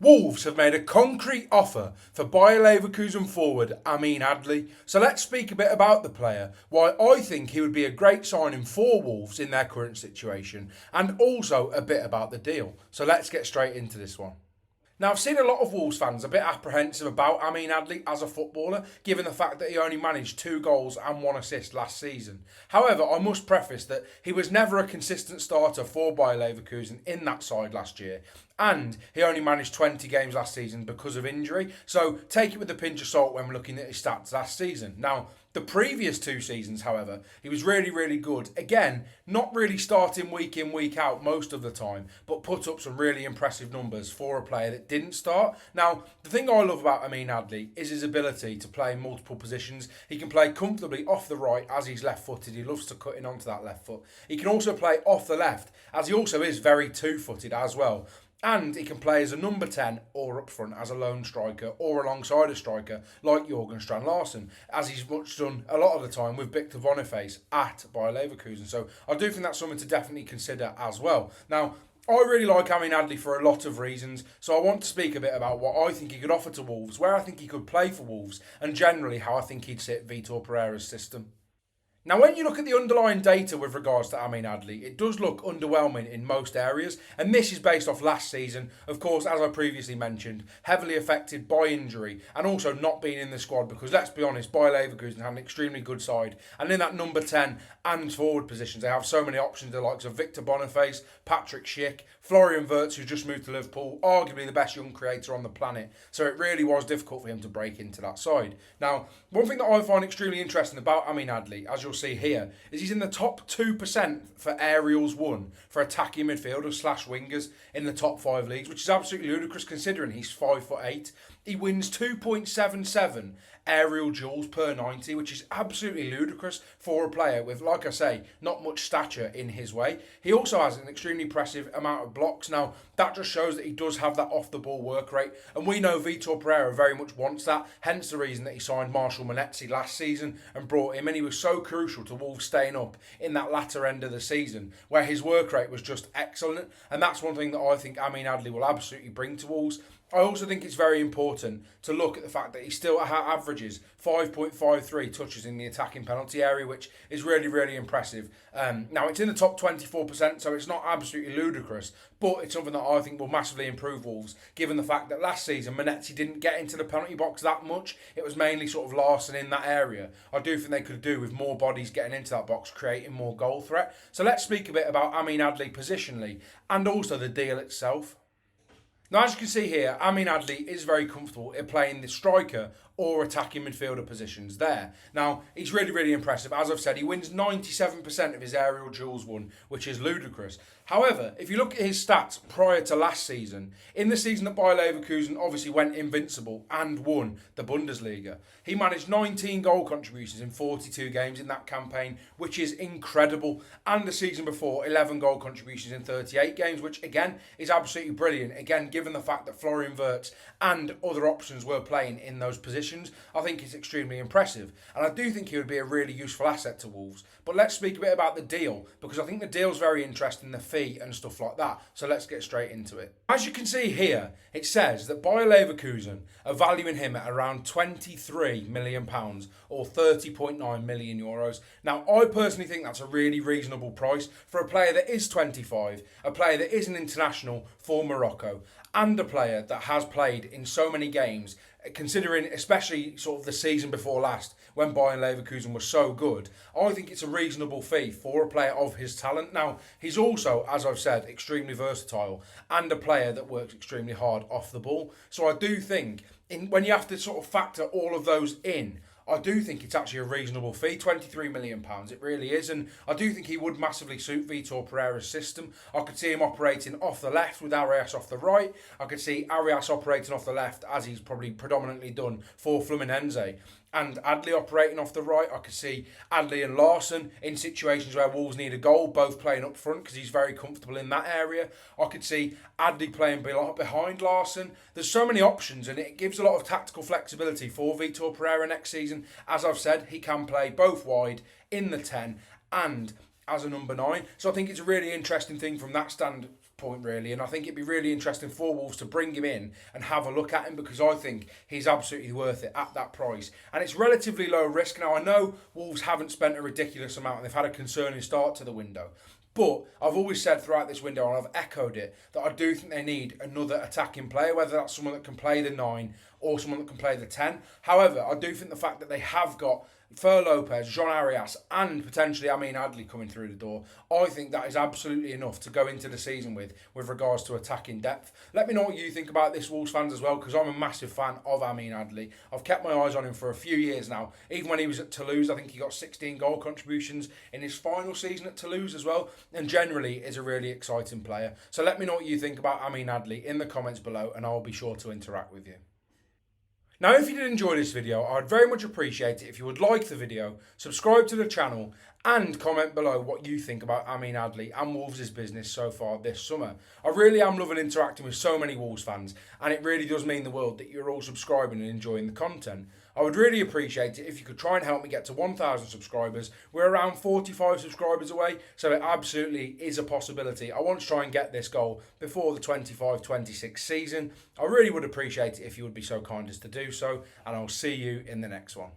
Wolves have made a concrete offer for Bayer Leverkusen forward Amine Adli. So let's speak a bit about the player, why I think he would be a great signing for Wolves in their current situation, and also a bit about the deal. So let's get straight into this one. Now, I've seen a lot of Wolves fans a bit apprehensive about Amine Adli as a footballer, given the fact that he only managed 2 goals and 1 assist last season. However, I must preface that he was never a consistent starter for Bayer Leverkusen in that side last year, and he only managed 20 games last season because of injury, so take it with a pinch of salt when we're looking at his stats last season. Now, the previous 2 seasons, however, he was really, really good. Again, not really starting week in, week out most of the time, but put up some really impressive numbers for a player that didn't start. Now, the thing I love about Amine Adli is his ability to play in multiple positions. He can play comfortably off the right as he's left-footed. He loves to cut in onto that left foot. He can also play off the left, as he also is very two-footed as well. And he can play as a number 10 or up front as a lone striker or alongside a striker like Jurgen Strand Larsen, as he's much done a lot of the time with Victor Boniface at Bayer Leverkusen. So I do think that's something to definitely consider as well. Now, I really like Amine Adli for a lot of reasons, so I want to speak a bit about what I think he could offer to Wolves, where I think he could play for Wolves, and generally how I think he'd sit Vitor Pereira's system. Now, when you look at the underlying data with regards to Amine Adli, it does look underwhelming in most areas, and this is based off last season, of course, as I previously mentioned, heavily affected by injury and also not being in the squad because, let's be honest, Bayer Leverkusen had an extremely good side, and in that number 10 and forward positions, they have so many options, the likes of Victor Boniface, Patrick Schick, Florian Wirtz, who's just moved to Liverpool, arguably the best young creator on the planet, so it really was difficult for him to break into that side. Now, one thing that I find extremely interesting about Amine Adli, as you'll see here, is he's in the top 2% for aerials won for attacking midfielders slash wingers in the top 5 leagues, which is absolutely ludicrous considering he's 5'8". He wins 2.77 aerial duels per 90, which is absolutely ludicrous for a player with, like I say, not much stature in his way. He also has an extremely impressive amount of blocks. Now, that just shows that he does have that off-the-ball work rate, and we know Vitor Pereira very much wants that, hence the reason that he signed Marshall Monetzi last season and brought him, and he was so crucial to Wolves staying up in that latter end of the season, where his work rate was just excellent, and that's one thing that I think Amine Adli will absolutely bring to Wolves. I also think it's very important to look at the fact that he still averages 5.53 touches in the attacking penalty area, which is really, really impressive. Now, it's in the top 24%, so it's not absolutely ludicrous, but it's something that I think will massively improve Wolves, given the fact that last season Monetzi didn't get into the penalty box that much. It was mainly sort of Larsen in that area. I do think they could do with more bodies getting into that box, creating more goal threat. So let's speak a bit about Amine Adli positionally and also the deal itself. Now, as you can see here, Amine Adli is very comfortable in playing the striker or attacking midfielder positions there. Now, he's really, really impressive. As I've said, he wins 97% of his aerial duels won, which is ludicrous. However, if you look at his stats prior to last season, in the season that Bayer Leverkusen obviously went invincible and won the Bundesliga, he managed 19 goal contributions in 42 games in that campaign, which is incredible. And the season before, 11 goal contributions in 38 games, which again is absolutely brilliant. Again, given the fact that Florian Wirtz and other options were playing in those positions, I think it's extremely impressive. And I do think he would be a really useful asset to Wolves. But let's speak a bit about the deal, because I think the deal's very interesting, the fee and stuff like that. So let's get straight into it. As you can see here, it says that Bayer Leverkusen are valuing him at around £23 million or 30.9 million euros. Now, I personally think that's a really reasonable price for a player that is 25, a player that is an international for Morocco, and a player that has played in so many games, considering especially sort of the season before last when Bayer Leverkusen was so good. I think it's a reasonable fee for a player of his talent. Now, he's also, as I've said, extremely versatile and a player that works extremely hard off the ball. So I do think when you have to sort of factor all of those in, I do think it's actually a reasonable fee, £23 million, it really is, and I do think he would massively suit Vitor Pereira's system. I could see him operating off the left with Arias off the right. I could see Arias operating off the left, as he's probably predominantly done for Fluminense, and Adli operating off the right. I could see Adli and Larsen in situations where Wolves need a goal, both playing up front because he's very comfortable in that area. I could see Adli playing behind Larsen. There's so many options, and it gives a lot of tactical flexibility for Vitor Pereira next season. As I've said, he can play both wide, in the 10, and as a number 9. So I think it's a really interesting thing from that point really, and I think it'd be really interesting for Wolves to bring him in and have a look at him, because I think he's absolutely worth it at that price, and it's relatively low risk. Now I know Wolves haven't spent a ridiculous amount and they've had a concerning start to the window, but I've always said throughout this window, and I've echoed it, that I do think they need another attacking player, whether that's someone that can play the 9 or someone that can play the 10. However, I do think the fact that they have got Fer Lopez, Jean Arias, and potentially Amine Adli coming through the door, I think that is absolutely enough to go into the season with regards to attacking depth. Let me know what you think about this, Wolves fans, as well, because I'm a massive fan of Amine Adli. I've kept my eyes on him for a few years now. Even when he was at Toulouse, I think he got 16 goal contributions in his final season at Toulouse as well, and generally is a really exciting player. So let me know what you think about Amine Adli in the comments below, and I'll be sure to interact with you. Now, if you did enjoy this video, I'd very much appreciate it if you would like the video, subscribe to the channel, and comment below what you think about Amine Adli and Wolves' business so far this summer. I really am loving interacting with so many Wolves fans, and it really does mean the world that you're all subscribing and enjoying the content. I would really appreciate it if you could try and help me get to 1,000 subscribers. We're around 45 subscribers away, so it absolutely is a possibility. I want to try and get this goal before the 25-26 season. I really would appreciate it if you would be so kind as to do so, and I'll see you in the next one.